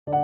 Shalom,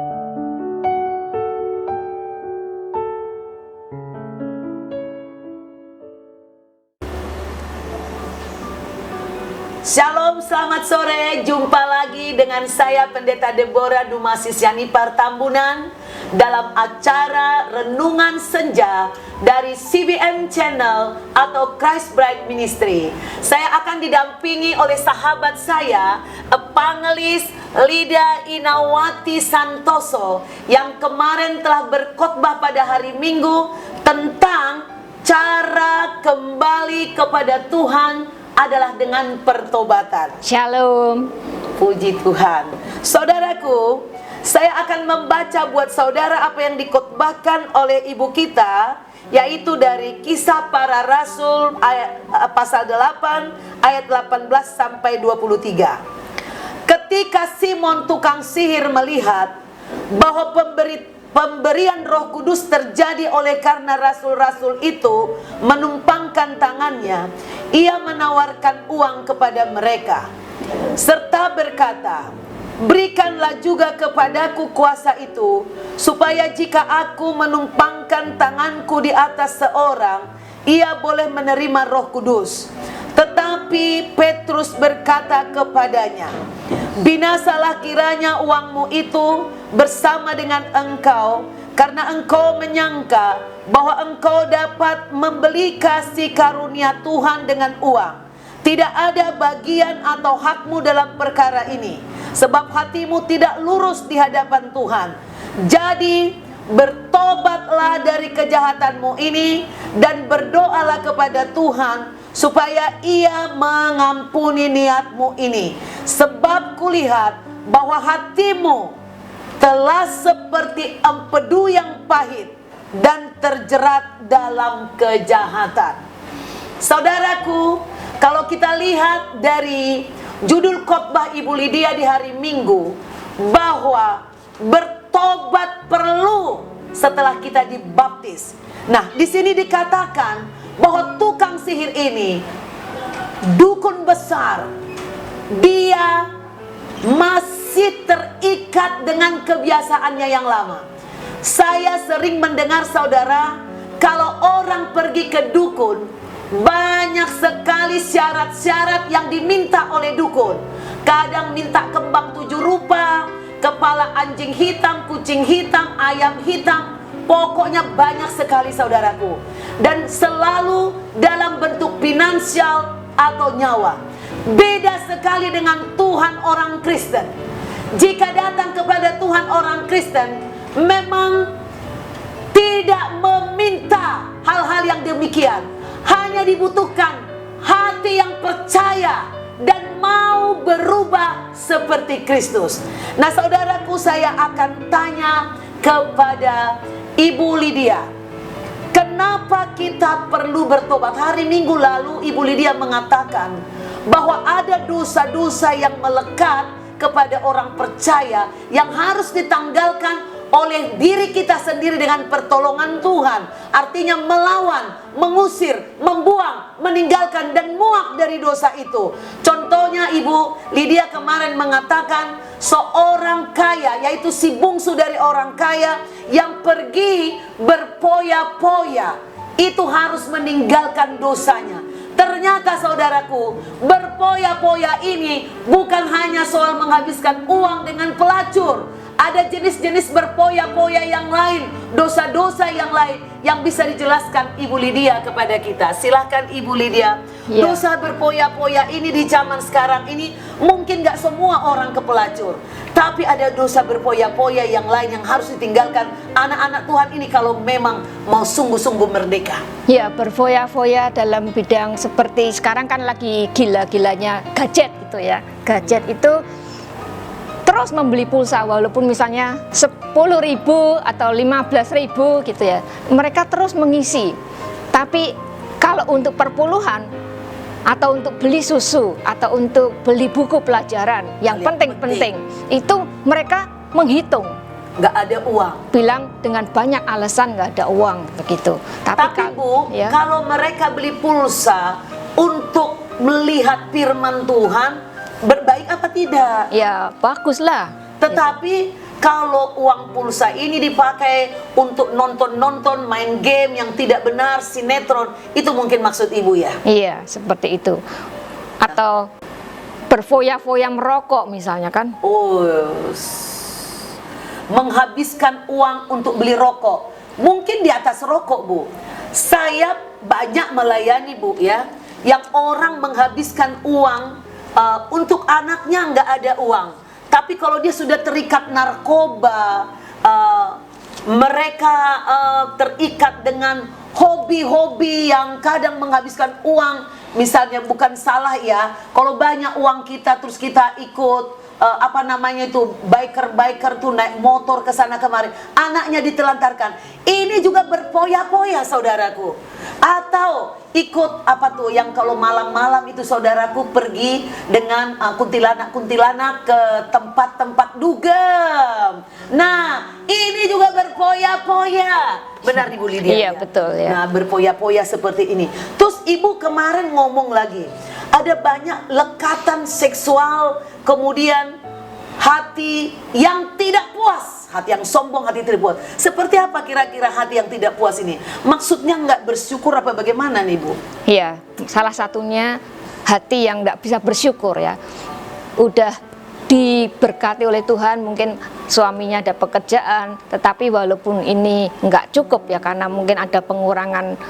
selamat sore. Jumpa lagi dengan saya Pendeta Deborah Dumasisyani Partambunan dalam acara Renungan Senja dari CBM Channel atau Christ Bride Ministry. Saya akan didampingi oleh sahabat saya, Evangelis Lida Inawati Santoso, yang kemarin telah berkhotbah pada hari Minggu tentang cara kembali kepada Tuhan adalah dengan pertobatan. Shalom. Puji Tuhan. Saudaraku, saya akan membaca buat saudara apa yang dikhotbahkan oleh ibu kita, yaitu dari Kisah Para Rasul pasal 8 ayat 18 sampai 23. Ketika Simon tukang sihir melihat bahwa pemberian Roh Kudus terjadi oleh karena rasul-rasul itu menumpangkan tangannya, ia menawarkan uang kepada mereka serta berkata, "Berikanlah juga kepadaku kuasa itu, supaya jika aku menumpangkan tanganku di atas seorang, ia boleh menerima Roh Kudus." Tetapi Petrus berkata kepadanya, "Binasalah kiranya uangmu itu bersama dengan engkau, karena engkau menyangka bahwa engkau dapat membeli kasih karunia Tuhan dengan uang. Tidak ada bagian atau hakmu dalam perkara ini, sebab hatimu tidak lurus di hadapan Tuhan. Jadi bertobatlah dari kejahatanmu ini dan berdoalah kepada Tuhan supaya ia mengampuni niatmu ini. Sebab kulihat bahwa hatimu telah seperti empedu yang pahit dan terjerat dalam kejahatan." Saudaraku, kalau kita lihat dari judul khotbah Ibu Lydia di hari Minggu, bahwa bertobat perlu setelah kita dibaptis. Nah, di sini dikatakan bahwa tukang sihir ini, dukun besar, dia masih terikat dengan kebiasaannya yang lama. Saya sering mendengar saudara, kalau orang pergi ke dukun, banyak sekali syarat-syarat yang diminta oleh dukun. Kadang minta kembang 7 rupa, kepala anjing hitam, kucing hitam, ayam hitam. Pokoknya banyak sekali saudaraku. Dan selalu dalam bentuk finansial atau nyawa. Beda sekali dengan Tuhan orang Kristen. Jika datang kepada Tuhan orang Kristen, memang tidak meminta hal-hal yang demikian. Hanya dibutuhkan hati yang percaya dan mau berubah seperti Kristus. Nah, saudaraku, saya akan tanya kepada Ibu Lydia, kenapa kita perlu bertobat? Hari Minggu lalu Ibu Lydia mengatakan bahwa ada dosa-dosa yang melekat kepada orang percaya yang harus ditanggalkan oleh diri kita sendiri dengan pertolongan Tuhan. Artinya melawan, mengusir, membuang, meninggalkan dan muak dari dosa itu. Contohnya Ibu Lydia kemarin mengatakan seorang kaya, yaitu si bungsu dari orang kaya yang pergi berpoya-poya, itu harus meninggalkan dosanya. Ternyata saudaraku, berpoya-poya ini bukan hanya soal menghabiskan uang dengan pelacur. Ada jenis-jenis berpoya-poya yang lain, dosa-dosa yang lain yang bisa dijelaskan Ibu Lydia kepada kita. Silahkan Ibu Lydia. Ya. Dosa berpoya-poya ini di zaman sekarang ini mungkin gak semua orang ke pelacur, tapi ada dosa berpoya-poya yang lain yang harus ditinggalkan anak-anak Tuhan ini kalau memang mau sungguh-sungguh merdeka. Ya, berfoya-foya dalam bidang seperti sekarang kan lagi gila-gilanya gadget gitu ya. Gadget itu terus membeli pulsa walaupun misalnya 10.000 atau 15.000 gitu ya. Mereka terus mengisi. Tapi kalau untuk perpuluhan atau untuk beli susu atau untuk beli buku pelajaran yang penting-penting, itu mereka menghitung. Nggak ada uang. Bilang dengan banyak alasan nggak ada uang begitu. Tapi Bu, ya, kalau mereka beli pulsa untuk melihat firman Tuhan, berbaik apa tidak? ya baguslah. Tetapi kalau uang pulsa ini dipakai untuk nonton-nonton, main game yang tidak benar, sinetron, itu mungkin maksud ibu ya? Iya, seperti itu. Atau berfoya-foya merokok misalnya kan. Oh, menghabiskan uang untuk beli rokok. Mungkin di atas rokok, Bu. Saya banyak melayani, Bu, ya, yang orang menghabiskan uang untuk anaknya nggak ada uang. Tapi kalau dia sudah terikat narkoba, mereka terikat dengan hobi-hobi yang kadang menghabiskan uang. Misalnya bukan salah ya, kalau banyak uang kita terus kita ikut biker tuh naik motor ke sana kemari, anaknya ditelantarkan. Ini juga berpoya-poya, saudaraku. Atau ikut yang kalau malam-malam itu saudaraku pergi dengan kuntilanak-kuntilanak ke tempat-tempat dugem. Nah, ini juga berpoya-poya. Benar Ibu Lydia? Iya, betul ya. Nah, berpoya-poya seperti ini. Terus Ibu kemarin ngomong lagi, ada banyak lekatan seksual, kemudian hati yang tidak puas, hati yang sombong, hati tidak puas. Seperti apa kira-kira hati yang tidak puas ini? Maksudnya nggak bersyukur apa bagaimana nih, Bu? Iya, salah satunya hati yang nggak bisa bersyukur ya. Udah diberkati oleh Tuhan, mungkin suaminya ada pekerjaan, tetapi walaupun ini nggak cukup ya, karena mungkin ada pengurangan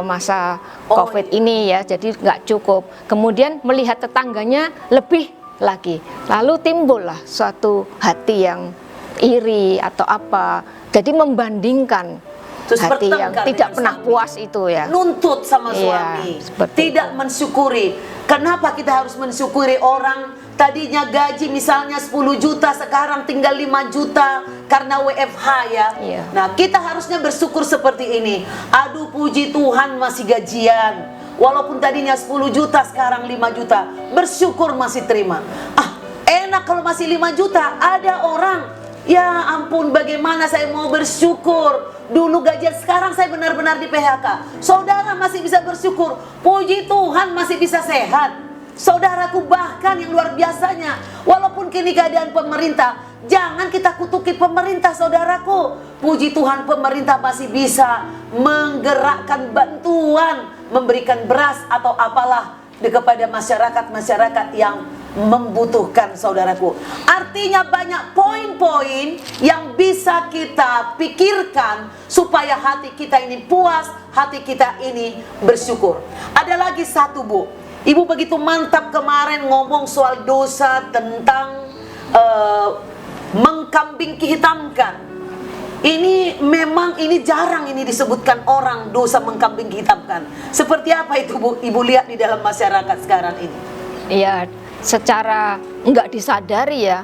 masa COVID ini ya, jadi nggak cukup. Kemudian melihat tetangganya lebih lagi, lalu timbullah suatu hati yang iri atau apa, jadi membandingkan. Terus hati yang bertengkar tidak dengan pernah suami. puas itu ya, Nuntut sama Iya, suami, seperti tidak mensyukuri. Kenapa kita harus mensyukuri orang tadinya gaji misalnya 10 juta sekarang tinggal 5 juta karena WFH ya? Iya. Nah, kita harusnya bersyukur seperti ini. Aduh, puji Tuhan masih gajian. Walaupun tadinya 10 juta sekarang 5 juta, bersyukur masih terima. Enak kalau masih 5 juta. Ada orang, ya ampun, bagaimana saya mau bersyukur. Dulu gajian, sekarang saya benar-benar di PHK. Saudara masih bisa bersyukur, puji Tuhan masih bisa sehat. Saudaraku, bahkan yang luar biasanya, walaupun kini keadaan pemerintah, jangan kita kutuki pemerintah, saudaraku. Puji Tuhan pemerintah masih bisa menggerakkan bantuan, memberikan beras atau apalah kepada masyarakat yang membutuhkan, saudaraku. Artinya banyak poin-poin yang bisa kita pikirkan supaya hati kita ini puas, hati kita ini bersyukur. Ada lagi satu, Bu. Ibu begitu mantap kemarin ngomong soal dosa tentang mengkambing hitamkan. Ini memang jarang ini disebutkan orang dosa mengkambing hitamkan. Seperti apa itu, Bu? Ibu lihat di dalam masyarakat sekarang ini. Iya, secara nggak disadari ya,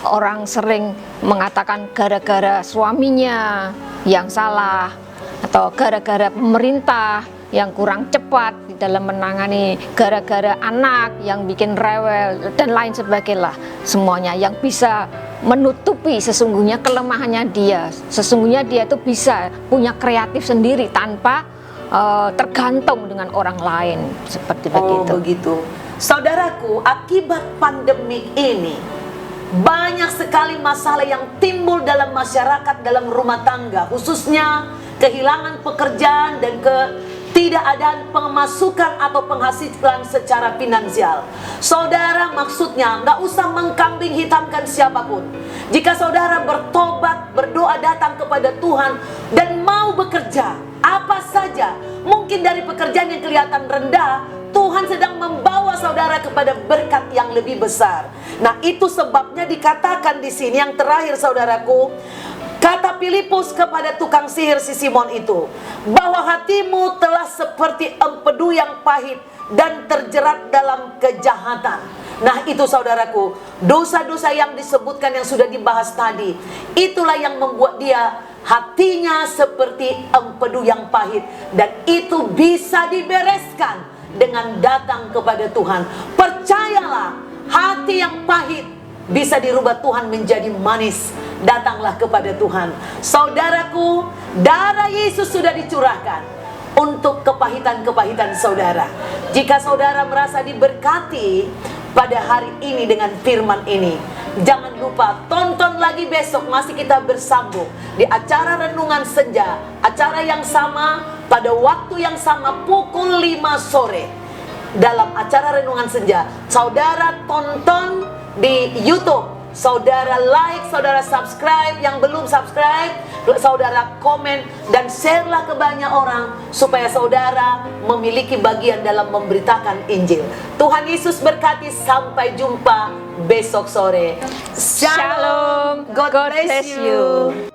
orang sering mengatakan gara-gara suaminya yang salah, atau gara-gara pemerintah yang kurang cepat di dalam menangani, gara-gara anak yang bikin rewel, dan lain sebagainya. Semuanya yang bisa menutupi sesungguhnya kelemahannya dia. Sesungguhnya dia itu bisa punya kreatif sendiri tanpa tergantung dengan orang lain, seperti begitu. Oh, begitu. Saudaraku, akibat pandemi ini banyak sekali masalah yang timbul dalam masyarakat, dalam rumah tangga, khususnya kehilangan pekerjaan dan ketidakadaan pemasukan atau penghasilan secara finansial. Saudara, maksudnya nggak usah mengkambing hitamkan siapapun. Jika saudara bertobat, berdoa, datang kepada Tuhan dan mau bekerja apa saja, mungkin dari pekerjaan yang kelihatan rendah, Tuhan sedang membawa saudara kepada berkat yang lebih besar. Nah, itu sebabnya dikatakan di sini yang terakhir, saudaraku, kata Filipus kepada tukang sihir si Simon itu, bahwa hatimu telah seperti empedu yang pahit dan terjerat dalam kejahatan. Nah, itu saudaraku, dosa-dosa yang disebutkan yang sudah dibahas tadi, itulah yang membuat dia hatinya seperti empedu yang pahit, dan itu bisa dibereskan dengan datang kepada Tuhan. Percayalah, hati yang pahit bisa dirubah Tuhan menjadi manis. Datanglah kepada Tuhan. Saudaraku, darah Yesus sudah dicurahkan untuk kepahitan-kepahitan saudara. Jika saudara merasa diberkati pada hari ini dengan firman ini, Jangan lupa tonton lagi besok, masih kita bersambung di acara Renungan Senja, acara yang sama pada waktu yang sama pukul 5 sore. Dalam acara Renungan Senja, saudara tonton di YouTube, saudara like, saudara subscribe, yang belum subscribe, saudara komen dan share-lah ke banyak orang supaya saudara memiliki bagian dalam memberitakan Injil. Tuhan Yesus berkati, sampai jumpa besok sore. Shalom. God bless you.